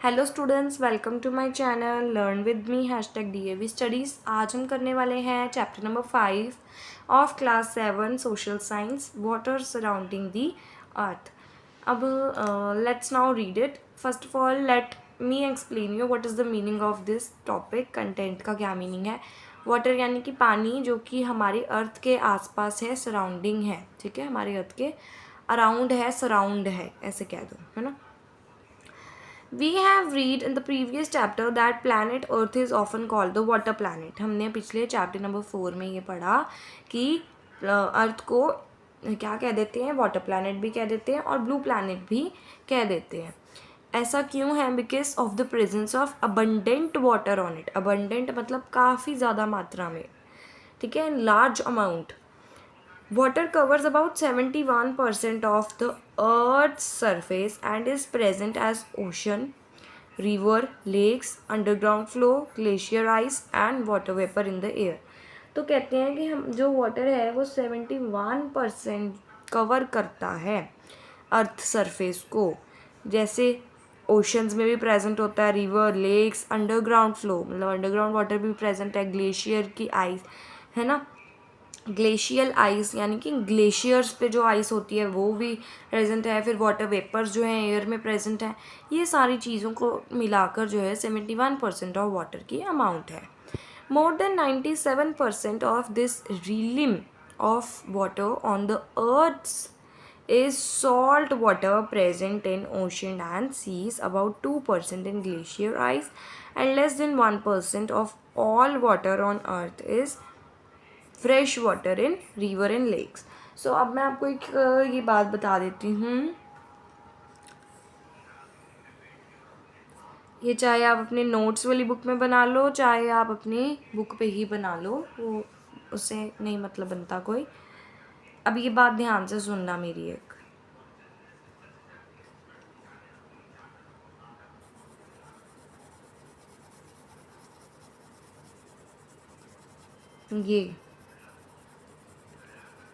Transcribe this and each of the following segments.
Hello students, welcome to my channel learn with me #DAV studies. आज हम करने वाले हैं chapter number 5 of class 7 social science, water surrounding the earth. अब let's now read it. First of all let me explain you what is the meaning of this topic. Content का क्या meaning है। Water यानी कि पानी, जो कि हमारी अर्थ के आसपास है, सराउंडिंग है, ठीक है, हमारी अर्थ के अराउंड है, सराउंड है, ऐसे कह दो, है ना। We have read in the previous chapter that planet Earth is often called the water planet. हमने पिछले चैप्टर नंबर 4 में ये पढ़ा कि अर्थ को क्या कह देते हैं, वाटर प्लैनेट भी कह देते हैं और ब्लू प्लैनेट भी कह देते हैं। ऐसा क्यों है? Because of the presence of abundant water on it. Abundant मतलब काफ़ी ज़्यादा मात्रा में, ठीक है, large amount. Water covers about 71% of the Earth's surface and is present as ocean, river, lakes, underground flow, glacier ice and water vapor in the air. तो कहते हैं कि हम जो वाटर है वो 71% कवर करता है अर्थ सरफेस को। जैसे ओशंस में भी प्रेजेंट होता है, रिवर, लेक्स, अंडरग्राउंड फ्लो मतलब अंडरग्राउंड वाटर भी प्रेजेंट है, ग्लेशियर की आइस, है ना, ग्लेशियल आइस यानी कि ग्लेशियर्स पे जो आइस होती है वो भी प्रेजेंट है। फिर वाटर वेपर्स जो हैं एयर में प्रेजेंट हैं। ये सारी चीज़ों को मिलाकर जो है 71% ऑफ वाटर की अमाउंट है। More than 97% of this realm of water on the earth's is salt water present in ocean and seas, about 2% in glacier ice, and less than 1% of all water on earth is fresh water in river and lakes. So अब मैं आपको एक ये बात बता देती हूँ। ये चाहे आप अपने नोट्स वाली बुक में बना लो, चाहे आप अपनी बुक पे ही बना लो, वो उससे नहीं मतलब बनता कोई। अब ये बात ध्यान से सुनना मेरी एक।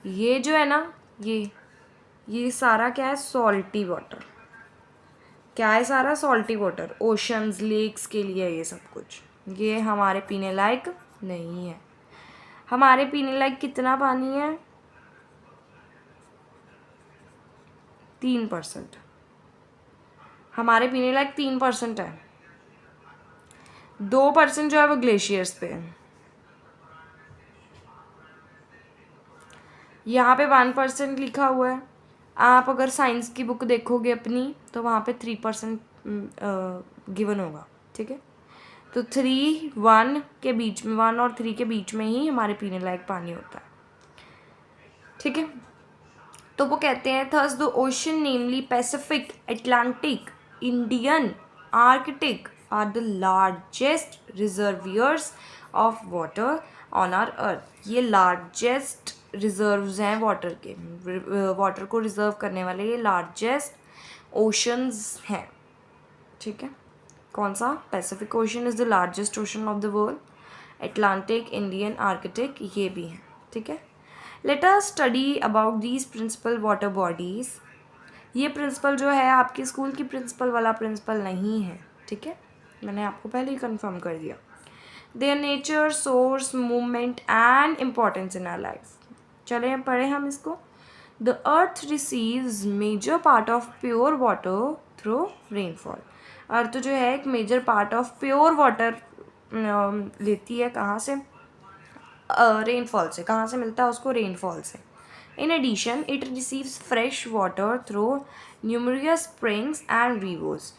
ये जो है ना, ये सारा क्या है, सॉल्टी वाटर। क्या है सारा? Salty water. ओशंस, लेक्स के लिए ये सब कुछ। ये हमारे पीने लायक नहीं है। हमारे पीने लायक कितना पानी है? 3%। हमारे पीने लायक 3% है। 2% जो है वो ग्लेशियर्स पे है। यहाँ पे 1% लिखा हुआ है। आप अगर साइंस की बुक देखोगे अपनी तो वहाँ पे 3% गिवन होगा, ठीक है। तो 1 के बीच में, 1 और 3 के बीच में ही हमारे पीने लायक पानी होता है, ठीक है। तो वो कहते हैं thus the ocean namely Pacific, Atlantic, Indian, Arctic are the largest reservoirs of water on our earth. ये लार्जेस्ट रिजर्व्स हैं वाटर के, वाटर को रिजर्व करने वाले ये लार्जेस्ट ओशंस हैं, ठीक है। कौन सा? Pacific Ocean is the largest ocean of the world, Atlantic, Indian, Arctic ये भी हैं, ठीक है। Let us study about these principal water bodies. ये प्रिंसिपल जो है आपके स्कूल की प्रिंसिपल वाला प्रिंसिपल नहीं है, ठीक है, मैंने आपको पहले ही कंफर्म कर दिया। Their nature, source, movement and importance in our life. चले पढ़े हम इसको। The earth receives major part of pure water through rainfall. Earth जो है एक major part of pure water लेती है, कहाँ से? रेनफॉल से। कहाँ से मिलता है उसको? रेनफॉल से। In addition it receives fresh water through numerous springs and rivers.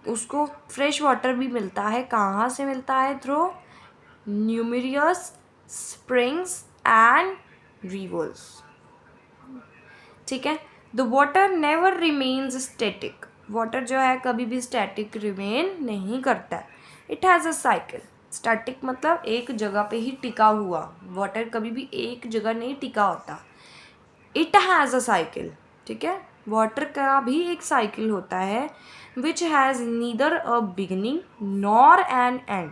उसको फ्रेश वाटर भी मिलता है, कहाँ से मिलता है? Through numerous springs and rivers, ठीक है। The water never remains static. Water जो है कभी भी स्टैटिक रिमेन नहीं करता है। It has a cycle. Static मतलब एक जगह पे ही टिका हुआ। वाटर कभी भी एक जगह नहीं टिका होता। इट हैज़ अ साइकिल, ठीक है। वाटर का भी एक साइकिल होता है। Which has neither a beginning nor an end.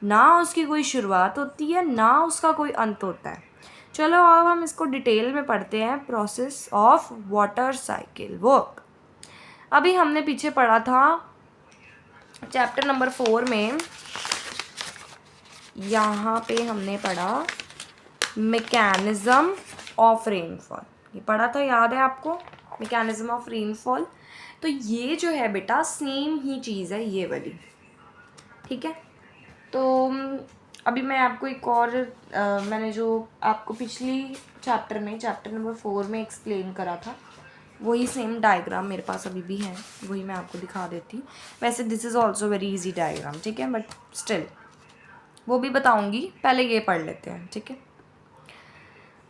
ना उसकी कोई शुरुआत होती है, ना उसका कोई अंत होता है। चलो अब हम इसको डिटेल में पढ़ते हैं। Process of water cycle work. अभी हमने पीछे पढ़ा था चैप्टर नंबर 4 में यहाँ पे हमने पढ़ा मैकेनिज्म ऑफ रेनफॉल। ये पढ़ा था, याद है आपको, मैकेनिज्म ऑफ रेनफॉल। तो ये जो है बेटा सेम ही चीज़ है ये वाली, ठीक है। तो अभी मैं आपको एक और मैंने जो आपको पिछली चैप्टर नंबर 4 में एक्सप्लेन करा था, वही सेम डायग्राम मेरे पास अभी भी है, वही मैं आपको दिखा देती हूँ। वैसे this is also very easy diagram, ठीक है, बट स्टिल वो भी बताऊँगी, पहले ये पढ़ लेते हैं, ठीक है।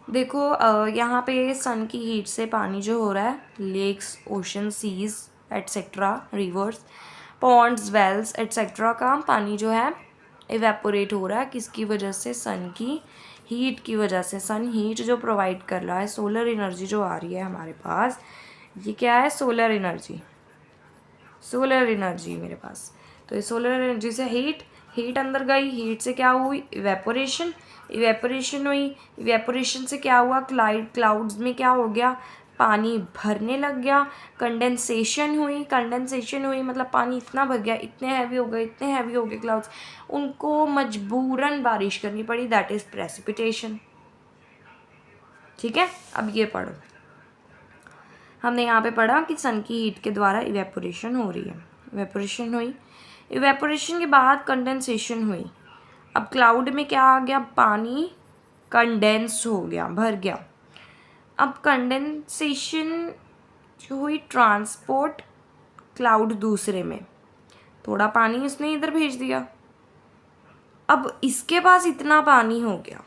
देखो यहाँ पे सन की हीट से पानी जो हो रहा है, lakes, ocean, seas etcetera, rivers, ponds, wells etcetera का पानी जो है इवेपोरेट हो रहा है। किसकी वजह से? सन की हीट की वजह से। सन हीट जो प्रोवाइड कर रहा है, सोलर एनर्जी जो आ रही है हमारे पास, ये क्या है? सोलर एनर्जी, सोलर एनर्जी मेरे पास। तो ये सोलर एनर्जी से हीट अंदर गई, हीट से क्या हुई? इवेपोरेशन, इवेपोरेशन हुई, इवेपोरेशन से क्या हुआ? क्लाउड्स में क्या हो गया? पानी भरने लग गया। कंडेंसेशन हुई, कंडेंसेशन हुई मतलब पानी इतना भर गया, इतने हैवी हो गए, इतने हैवी हो गए क्लाउड्स, उनको मजबूरन बारिश करनी पड़ी, दैट इज़ प्रेसिपिटेशन, ठीक है। अब ये पढ़ो, हमने यहाँ पे पढ़ा कि सन की हीट के द्वारा इवेपोरेशन हो रही है, इवेपोरेशन हुई, इवेपोरेशन के बाद कंडेंसेशन हुई। अब क्लाउड में क्या आ गया? पानी कंडेंस हो गया, भर गया। अब कंडेंसेशन जो हुई, ट्रांसपोर्ट क्लाउड दूसरे में, थोड़ा पानी इसने इधर भेज दिया। अब इसके पास इतना पानी हो गया,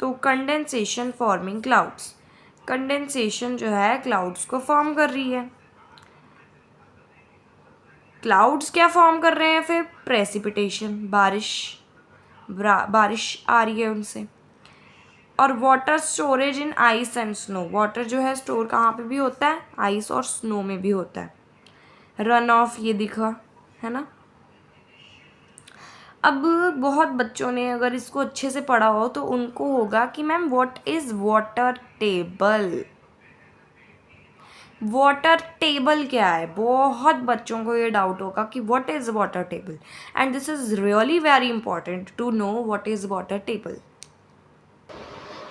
तो कंडेंसेशन फॉर्मिंग क्लाउड्स, कंडेंसेशन जो है क्लाउड्स को फॉर्म कर रही है। क्लाउड्स क्या फॉर्म कर रहे हैं फिर? प्रेसिपिटेशन, बारिश आ रही है उनसे। और water storage in ice and snow, water जो है स्टोर कहाँ पे भी होता है? आइस और स्नो में भी होता है। रन ऑफ ये दिखा है ना। अब बहुत बच्चों ने अगर इसको अच्छे से पढ़ा हो तो उनको होगा कि ma'am what is water table, water table क्या है? बहुत बच्चों को ये डाउट होगा कि what is water table, and this is really very important to know what is water table.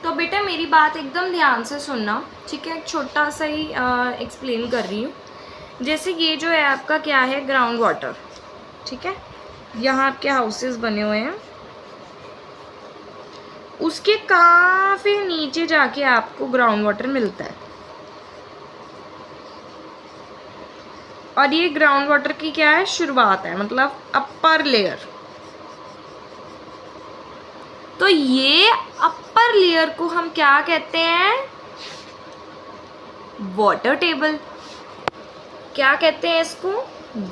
तो बेटा मेरी बात एकदम ध्यान से सुनना, ठीक है। एक छोटा सा ही एक्सप्लेन कर रही हूँ। जैसे ये जो है आपका क्या है? ग्राउंड वाटर, ठीक है। यहाँ आपके हाउसेस बने हुए हैं, उसके काफ़ी नीचे जाके आपको ग्राउंड वाटर मिलता है। और ये ग्राउंड वाटर की क्या है? शुरुआत है, मतलब अपर लेयर। तो ये अपर लेयर को हम क्या कहते हैं? Water table. क्या कहते हैं इसको?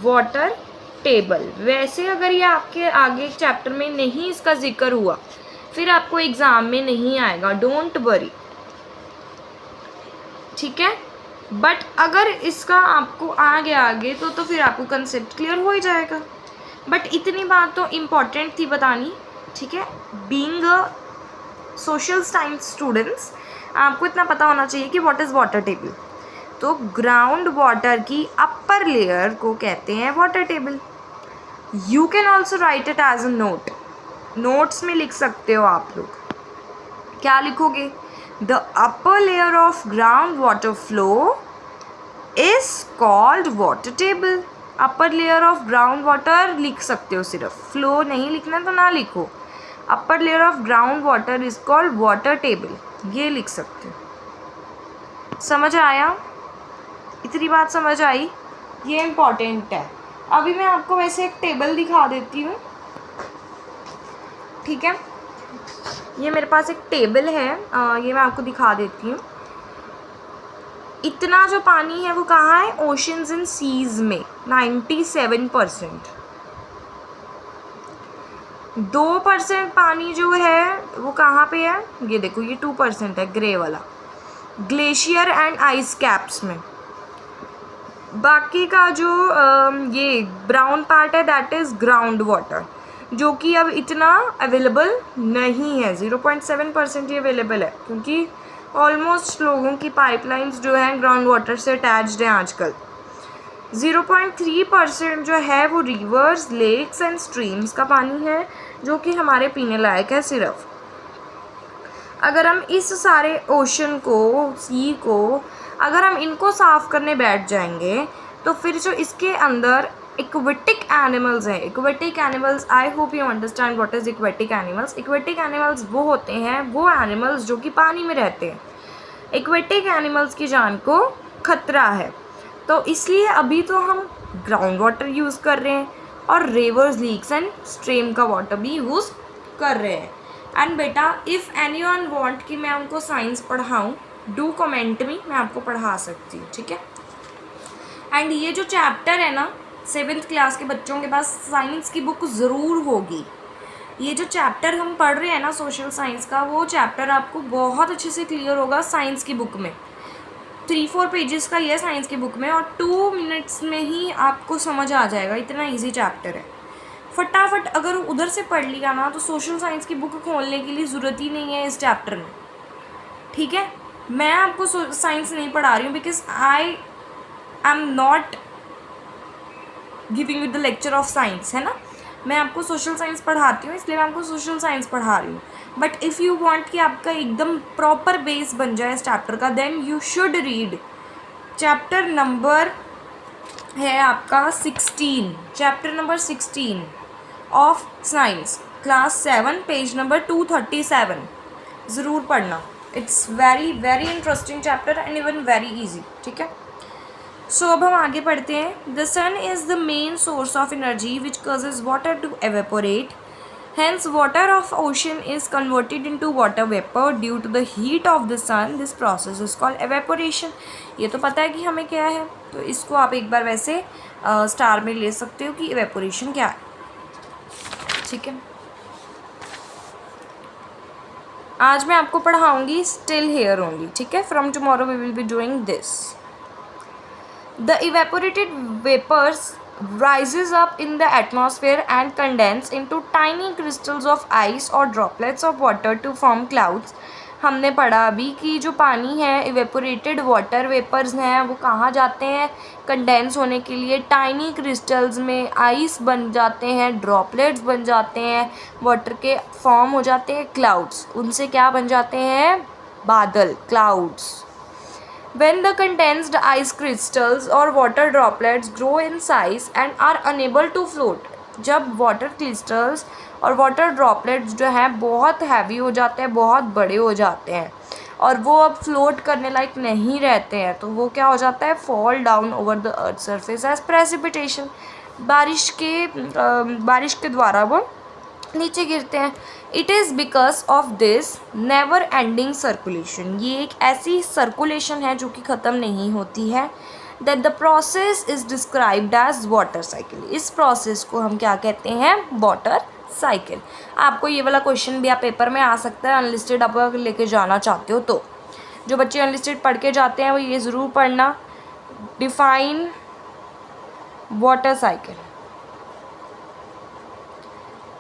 Water table. वैसे अगर ये आपके आगे चैप्टर में नहीं इसका जिक्र हुआ, फिर आपको एग्जाम में नहीं आएगा, डोंट वरी, ठीक है। बट अगर इसका आपको आगे तो फिर आपको कंसेप्ट क्लियर हो ही जाएगा। बट इतनी बात तो इम्पॉर्टेंट थी बतानी, ठीक है। Being a social science students, आपको इतना पता होना चाहिए कि व्हाट इज़ वाटर टेबल। तो ग्राउंड वाटर की अपर लेयर को कहते हैं water table. You can also write it as a note, notes में लिख सकते हो आप लोग। क्या लिखोगे? The upper layer of ground water flow is called water table. Upper layer of ground water लिख सकते हो, सिर्फ फ्लो नहीं लिखना तो ना लिखो। अपर layer of ground water is called water table, ये लिख सकते हो। समझ आया? इतनी बात समझ आई? ये इम्पॉर्टेंट है। अभी मैं आपको वैसे एक टेबल दिखा देती हूँ, ठीक है। ये मेरे पास एक टेबल है, ये मैं आपको दिखा देती हूँ। इतना जो पानी है वो कहाँ है? ओशंस एंड सीज में 97%। 2% पानी जो है वो कहाँ पे है? ये देखो, ये 2% है, ग्रे वाला, ग्लेशियर एंड आइस कैप्स में। बाकी का जो ये ब्राउन पार्ट है दैट इज़ ग्राउंड वाटर, जो कि अब इतना अवेलेबल नहीं है। 0.7% ही अवेलेबल है, क्योंकि ऑलमोस्ट लोगों की पाइपलाइंस जो हैं ग्राउंड वाटर से अटैच्ड हैं आजकल। 0.3% जो है वो रिवर्स, लेक्स एंड स्ट्रीम्स का पानी है जो कि हमारे पीने लायक है सिर्फ। अगर हम इस सारे ओशन को, सी को, अगर हम इनको साफ़ करने बैठ जाएंगे तो फिर जो इसके अंदर एक्वेटिक एनिमल्स हैं, aquatic animals, I hope you understand what is aquatic animals. Aquatic animals वो होते हैं, वो एनिमल्स जो कि पानी में रहते हैं। एक्वेटिक एनिमल्स की जान को खतरा है, तो इसलिए अभी तो हम ग्राउंड वाटर यूज़ कर रहे हैं और रिवर्स, लीक्स एंड स्ट्रीम का वाटर भी यूज़ कर रहे हैं। एंड बेटा इफ़ एनी वन वॉन्ट कि मैं उनको साइंस पढ़ाऊँ, डू कमेंट मी, मैं आपको पढ़ा सकती हूँ, ठीक है। एंड ये जो चैप्टर है ना, 7th क्लास के बच्चों के पास साइंस की बुक ज़रूर होगी। ये जो चैप्टर हम पढ़ रहे हैं ना सोशल साइंस का, वो चैप्टर आपको बहुत अच्छे से क्लियर होगा साइंस की बुक में। 3-4 पेजेस का ये साइंस की बुक में, और 2 मिनट्स में ही आपको समझ आ जाएगा, इतना इजी चैप्टर है। फटाफट अगर उधर से पढ़ लिया ना तो सोशल साइंस की बुक खोलने की लिए ज़रूरत ही नहीं है इस चैप्टर में, ठीक है। मैं आपको साइंस नहीं पढ़ा रही हूँ because I am not giving with the lecture of science, है ना। मैं आपको सोशल साइंस पढ़ाती हूँ इसलिए मैं आपको सोशल साइंस पढ़ा रही हूँ। बट इफ़ यू वांट कि आपका एकदम प्रॉपर बेस बन जाए इस चैप्टर का, then you should read chapter number है आपका 16, chapter number 16 of science, class 7, page number 237। ज़रूर पढ़ना, it's very very interesting chapter and even very easy, ठीक है। सो अब हम आगे पढ़ते हैं। The sun is the main source of energy which causes water to evaporate, hence water of ocean is converted into water vapour due to the heat of the sun. This process is called evaporation. ये तो पता है कि हमें क्या है, तो इसको आप एक बार वैसे स्टार में ले सकते हो कि एवेपोरेशन क्या है, ठीक है। आज मैं आपको पढ़ाऊँगी स्टिल हेयर ओनली, ठीक है। From tomorrow we will be doing this. The evaporated vapors rises up in the atmosphere and condense into tiny crystals of ice or droplets of water to form clouds. हमने पढ़ा अभी कि जो पानी है, evaporated water vapours हैं, वो कहाँ जाते हैं कंडेंस होने के लिए, टाइनी क्रिस्टल्स में आइस बन जाते हैं, ड्रॉपलेट्स बन जाते हैं, वाटर के फॉर्म हो जाते हैं क्लाउड्स, उनसे क्या बन जाते हैं, बादल, clouds. When the condensed ice crystals or water droplets grow in size and are unable to float, जब वाटर क्रिस्टल्स और वाटर ड्रॉपलेट्स जो हैं बहुत हैवी हो जाते हैं, बहुत बड़े हो जाते हैं और वो अब फ्लोट करने लायक नहीं रहते हैं, तो वो क्या हो जाता है, fall down over the earth surface as precipitation. बारिश के द्वारा वो नीचे गिरते हैं। It is because of this never ending circulation, ये एक ऐसी सर्कुलेशन है जो कि ख़त्म नहीं होती है, that the process is described as water cycle. इस प्रोसेस को हम क्या कहते हैं, वाटर साइकिल। आपको ये वाला क्वेश्चन भी आप पेपर में आ सकता है, अनलिस्टेड आप अगर लेके जाना चाहते हो तो। जो बच्चे अनलिस्टेड पढ़ के जाते हैं वो ये ज़रूर पढ़ना, डिफाइन वाटर साइकिल।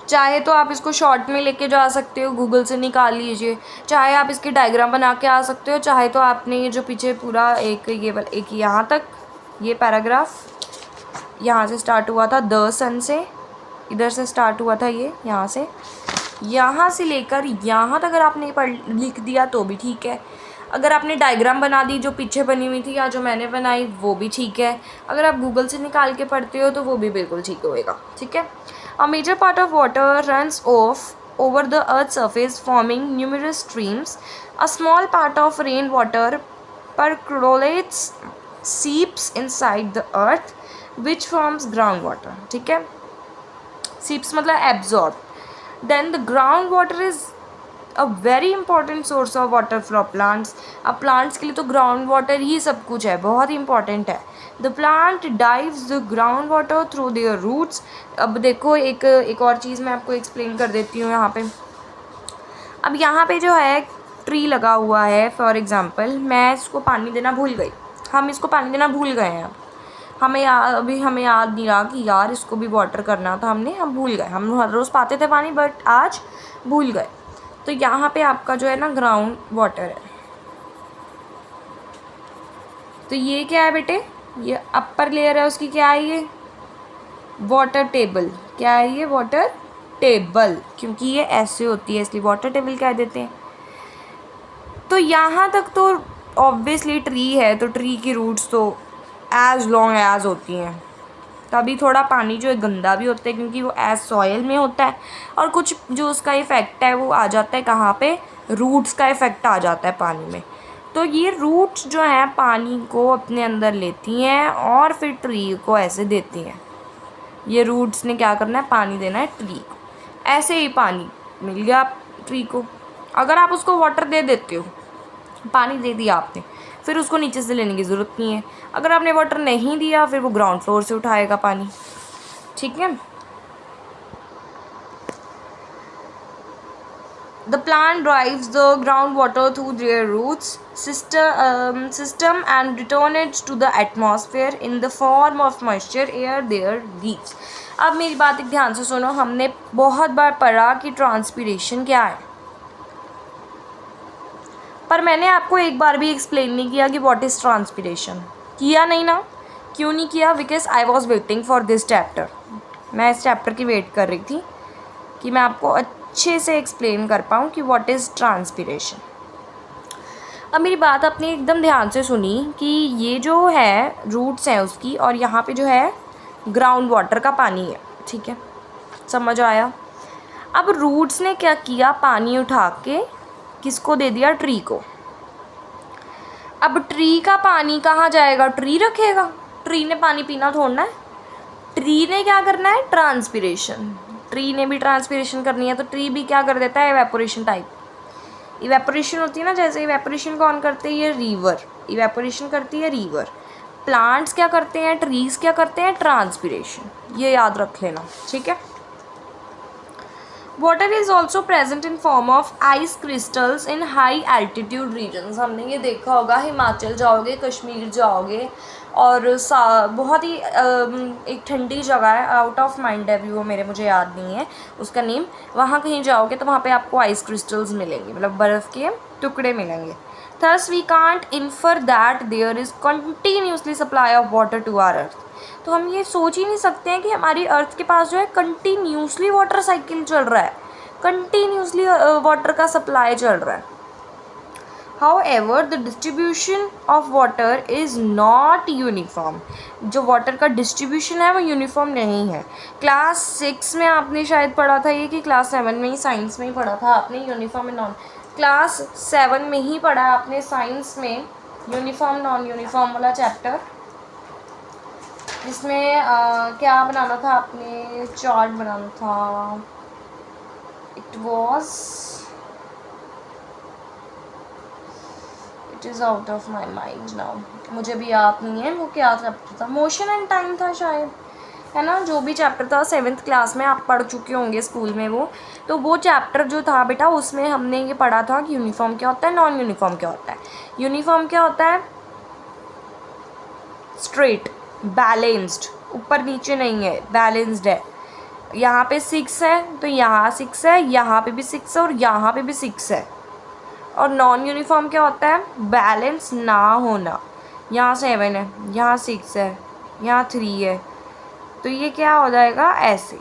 चाहे तो आप इसको शॉर्ट में लेके जा सकते हो, गूगल से निकाल लीजिए, चाहे आप इसकी डायग्राम बना के आ सकते हो, चाहे तो आपने ये जो पीछे पूरा एक यहाँ तक ये पैराग्राफ यहाँ से स्टार्ट हुआ था, द सन से इधर से स्टार्ट हुआ था, ये यहाँ से लेकर यहाँ तक अगर आपने लिख दिया तो भी ठीक है। अगर आपने डायग्राम बना दी जो पीछे बनी हुई थी या जो मैंने बनाई वो भी ठीक है। अगर आप गूगल से निकाल के पढ़ते हो तो वो भी बिल्कुल ठीक होएगा, ठीक है। A major part of water runs off over the earth's surface, forming numerous streams. A small part of rainwater percolates, seeps inside the earth, which forms groundwater. ठीक है, seeps मतलब absorb. Then the groundwater is a very important source of water for plants. अब plants के लिए तो ground water ही सब कुछ है, बहुत important है। The plant dives the groundwater through their roots. अब देखो एक और चीज़ मैं आपको explain कर देती हूँ यहाँ पे। अब यहाँ पे जो है ट्री लगा हुआ है, फॉर एग्ज़ाम्पल मैं इसको पानी देना भूल गई, हम इसको पानी देना भूल गए हैं। हमें याद नहीं रहा कि यार इसको भी वाटर करना था, हम भूल गए। हम हर रोज़ पाते थे पानी, बट आज भूल गए। तो यहाँ पे आपका जो है ना ग्राउंड वाटर है। तो ये क्या है बेटे, ये अपर लेयर है उसकी, क्या है ये, वाटर टेबल। क्या है ये, वाटर टेबल, क्योंकि ये ऐसे होती है इसलिए वाटर टेबल कह देते हैं। तो यहाँ तक तो ऑब्वियसली ट्री है, तो ट्री की रूट्स तो एज लॉन्ग एज होती हैं। तभी थोड़ा पानी जो है गंदा भी होता है क्योंकि वो एज सॉयल में होता है, और कुछ जो उसका इफ़ेक्ट है वो आ जाता है कहाँ पे, रूट्स का इफ़ेक्ट आ जाता है पानी में। तो ये रूट्स जो हैं पानी को अपने अंदर लेती हैं और फिर ट्री को ऐसे देती हैं। ये रूट्स ने क्या करना है, पानी देना है ट्री को। ऐसे ही पानी मिल गया ट्री को। अगर आप उसको वाटर दे देते हो, पानी दे दिया आपने, फिर उसको नीचे से लेने की ज़रूरत नहीं है। अगर आपने वाटर नहीं दिया फिर वो ग्राउंड फ्लोर से उठाएगा पानी, ठीक है। The plant drives the groundwater through their roots system and return it to the atmosphere in the form of moisture air their leaves। अब मेरी बात एक ध्यान से सुनो, हमने बहुत बार पढ़ा कि ट्रांसपीरेशन क्या है, पर मैंने आपको एक बार भी एक्सप्लेन नहीं किया कि व्हाट इज़ ट्रांसपीरेशन। किया नहीं ना? क्यों नहीं किया? Because I was waiting for this chapter. मैं इस चैप्टर की वेट कर रही थी कि मैं आपको अच्छे से एक्सप्लेन कर पाऊँ कि व्हाट इज़ ट्रांसपीरेशन। अब मेरी बात आपने एकदम ध्यान से सुनी कि ये जो है रूट्स हैं उसकी, और यहाँ पे जो है ग्राउंड वाटर का पानी है, ठीक है, समझ आया। अब रूट्स ने क्या किया, पानी उठा के किसको दे दिया, ट्री को। अब ट्री का पानी कहाँ जाएगा, ट्री रखेगा? ट्री ने पानी पीना थोड़ना है, ट्री ने क्या करना है, ट्रांसपीरेशन। ट्री ने भी ट्रांसपीरेशन करनी है, तो ट्री भी क्या कर देता है, इवेपोरेशन टाइप। इवेपोरेशन होती है ना, जैसे इवेपोरेशन कौन करते हैं, ये रिवर इवेपोरेशन करती है, रिवर। प्लांट्स क्या करते हैं, ट्रीज़ क्या करते हैं, ट्रांसपीरेशन। ये याद रख लेना, ठीक है। Water is also present in form of ice crystals in high altitude regions. हमने ये देखा होगा, हिमाचल जाओगे, कश्मीर जाओगे, और बहुत ही एक ठंडी जगह है, आउट ऑफ माइंड है अभी वो मुझे याद नहीं है उसका नेम। वहाँ कहीं जाओगे तो वहाँ पे आपको आइस क्रिस्टल्स मिलेंगे, मतलब बर्फ़ के टुकड़े मिलेंगे। Thus we can't infer that there is continuously supply of water to our earth. तो हम ये सोच ही नहीं सकते हैं कि हमारी अर्थ के पास जो है कंटिन्यूसली वाटर साइकिल चल रहा है, कंटिन्यूसली वाटर का सप्लाई चल रहा है। However, the distribution of water is not uniform। जो वाटर का डिस्ट्रीब्यूशन है वो यूनिफॉर्म नहीं है। क्लास 6 में आपने शायद पढ़ा था ये, कि क्लास 7 में ही, साइंस में ही पढ़ा था आपने यूनिफॉर्म एंड नॉन। क्लास 7 में ही पढ़ा है आपने साइंस में यूनिफॉर्म नॉन यूनिफॉर्म वाला चैप्टर, जिसमें क्या बनाना था आपने, चार्ट बनाना था। It is out of my mind now, मुझे भी याद नहीं है वो क्या चैप्टर था, मोशन एंड टाइम था शायद, है ना। जो भी चैप्टर था 7th क्लास में आप पढ़ चुके होंगे स्कूल में वो। तो वो चैप्टर जो था बेटा, उसमें हमने ये पढ़ा था कि यूनिफॉर्म क्या होता है, नॉन यूनिफॉर्म क्या होता है। यूनिफॉर्म क्या होता है, स्ट्रेट, बैलेंस्ड, ऊपर नीचे नहीं है, बैलेंस्ड है। यहाँ पे 6 है तो यहाँ 6 है, यहाँ पे भी 6 है और यहाँ पे भी 6 है। और नॉन यूनिफॉर्म क्या होता है, बैलेंस ना होना। यहाँ 7 है, यहाँ 6 है, यहाँ 3 है, तो ये क्या हो जाएगा, ऐसे।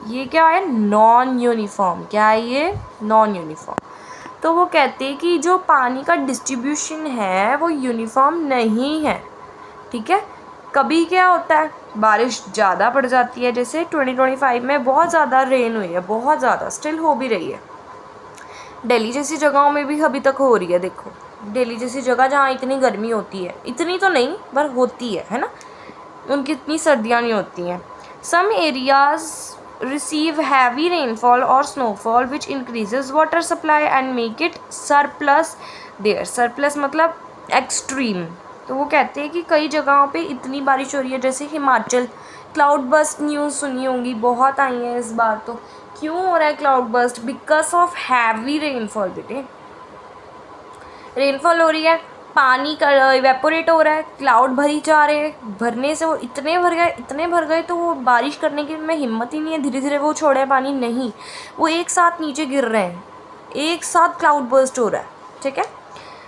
ये क्या है, नॉन यूनिफॉर्म। क्या है ये, नॉन यूनिफॉर्म। तो वो कहते हैं कि जो पानी का डिस्ट्रीब्यूशन है वो यूनिफॉर्म नहीं है, ठीक है। कभी क्या होता है, बारिश ज़्यादा पड़ जाती है, जैसे 2025 में बहुत ज़्यादा रेन हुई है, बहुत ज़्यादा, स्टिल हो भी रही है। दिल्ली जैसी जगहों में भी अभी तक हो रही है। देखो, दिल्ली जैसी जगह जहाँ इतनी गर्मी होती है, इतनी तो नहीं पर होती है ना, उनकी इतनी सर्दियाँ नहीं होती हैं। सम areas receive heavy rainfall or snowfall which increases water supply and make it surplus there। surplus मतलब extreme। तो वो कहते हैं कि कई जगहों पे इतनी बारिश हो रही है, जैसे हिमाचल, क्लाउड बस्ट न्यूज़ सुनी होंगी, बहुत आई है इस बार। तो क्यों हो रहा है cloud burst, because of heavy rainfall. बेटे रेनफॉल हो रही है, पानी का इवेपोरेट हो रहा है, क्लाउड भरी जा रहे हैं, भरने से वो इतने भर गए तो वो बारिश करने की में हिम्मत ही नहीं है, धीरे धीरे वो छोड़े पानी नहीं, वो एक साथ नीचे गिर रहे हैं, एक साथ क्लाउड बर्स्ट हो रहा है, ठीक है।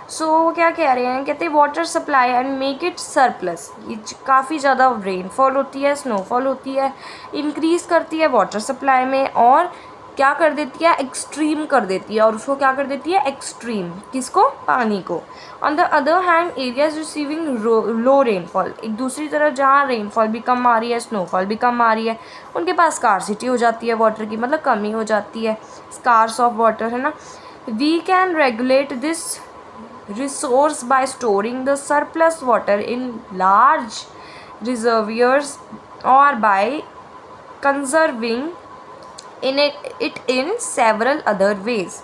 सो क्या कह रहे हैं, कहते हैं water supply and make it surplus. ये काफ़ी ज़्यादा रेनफॉल होती है, स्नोफॉल होती है, इंक्रीज़ करती है वाटर सप्लाई में, और क्या कर देती है, एक्सट्रीम कर देती है, और उसको क्या कर देती है, एक्सट्रीम, किसको, पानी को। On the other hand areas receiving low rainfall, एक दूसरी तरफ जहाँ रेनफॉल भी कम आ रही है, स्नोफॉल भी कम आ रही है, उनके पास स्कार्सिटी हो जाती है वाटर की, मतलब कमी हो जाती है, स्कार्स ऑफ वाटर, है ना। We can regulate this resource by storing the surplus water in large reservoirs or by conserving it in several other ways।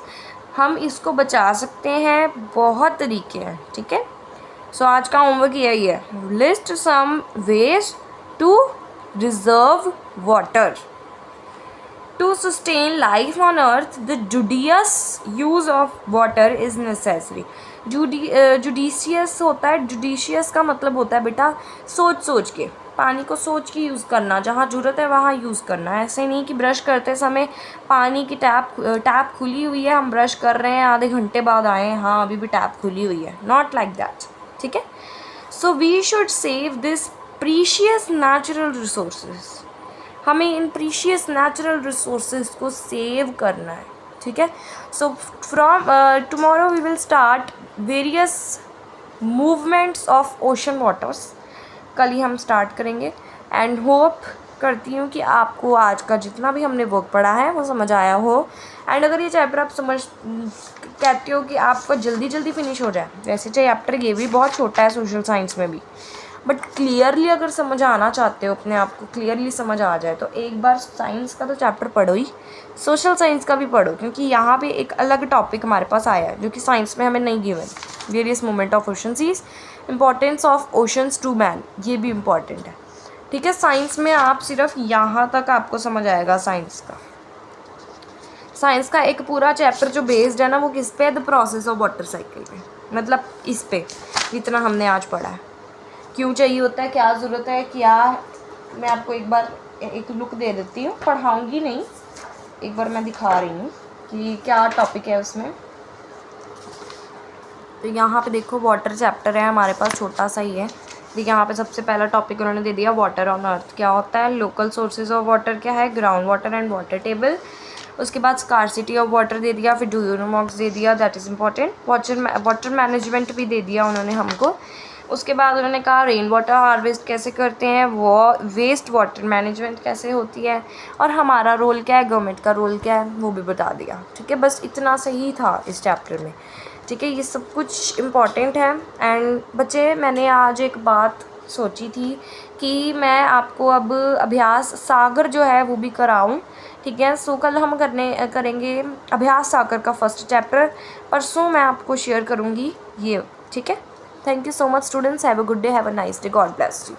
हम इसको बचा सकते हैं, बहुत तरीके हैं, ठीक है। सो आज का होमवर्क यही है, list some ways to reserve water. To sustain life on earth, the judicious use of water is necessary। Judicious होता है, जुडिशियस का मतलब होता है बेटा सोच सोच के, पानी को सोच के यूज़ करना, जहाँ ज़रूरत है वहाँ यूज़ करना। ऐसे नहीं कि ब्रश करते समय पानी की टैप खुली हुई है, हम ब्रश कर रहे हैं, आधे घंटे बाद आए हैं, हाँ अभी भी टैप खुली हुई है, नॉट लाइक दैट, ठीक है। So we should save this precious natural resources, हमें इन प्रीशियस नेचुरल रिसोर्सेज को सेव करना है, ठीक है। So from tomorrow we will start various movements of ocean waters, कल ही हम स्टार्ट करेंगे। एंड होप करती हूँ कि आपको आज का जितना भी हमने वर्क पढ़ा है वो समझ आया हो। एंड अगर ये चैप्टर आप कहते हो कि आपका जल्दी जल्दी फिनिश हो जाए, वैसे चैप्टर ये भी बहुत छोटा है सोशल साइंस में भी, बट क्लियरली अगर समझ आना चाहते हो, अपने आप को क्लियरली समझ आ जाए, तो एक बार साइंस का तो चैप्टर पढ़ो ही, सोशल साइंस का भी पढ़ो, क्योंकि यहाँ पे एक अलग टॉपिक हमारे पास आया है जो कि साइंस में हमें नहीं given. Various movement of ocean seas, importance of oceans to man, ये भी इम्पॉर्टेंट है, ठीक है। साइंस में आप सिर्फ यहाँ तक आपको समझ आएगा साइंस का एक पूरा चैप्टर जो बेस्ड है ना, वो किस पे, the process of water cycle पे, मतलब इस पे जितना हमने आज पढ़ा है, क्यों चाहिए होता है, क्या ज़रूरत है, क्या। मैं आपको एक बार एक लुक दे देती हूँ, पढ़ाऊँगी नहीं, एक बार मैं दिखा रही हूँ कि क्या टॉपिक है उसमें। तो यहाँ पे देखो वाटर चैप्टर है हमारे पास, छोटा सा ही है। देखिए यहाँ पे सबसे पहला टॉपिक उन्होंने दे दिया वाटर ऑन अर्थ क्या होता है, लोकल सोर्सेज ऑफ वाटर क्या है, ground water and water table. उसके बाद स्कार्सिटी ऑफ वाटर दे दिया, फिर ड्यूरोमॉक्स दे दिया, that is important. Water management भी दे दिया उन्होंने हमको। उसके बाद उन्होंने कहा रेन वाटर हार्वेस्ट कैसे करते हैं, वो वेस्ट वाटर मैनेजमेंट कैसे होती है, और हमारा रोल क्या है, गवर्नमेंट का रोल क्या है, वो भी बता दिया, ठीक है। बस इतना सही था इस चैप्टर में, ठीक है। ये सब कुछ इम्पॉर्टेंट है। एंड बच्चे, मैंने आज एक बात सोची थी कि मैं आपको अब अभ्यास सागर जो है वो भी कराऊं, ठीक है। सो कल हम करेंगे अभ्यास सागर का फर्स्ट चैप्टर, परसों मैं आपको शेयर करूँगी ये, ठीक है। Thank you so much students, have a good day, have a nice day, God bless you।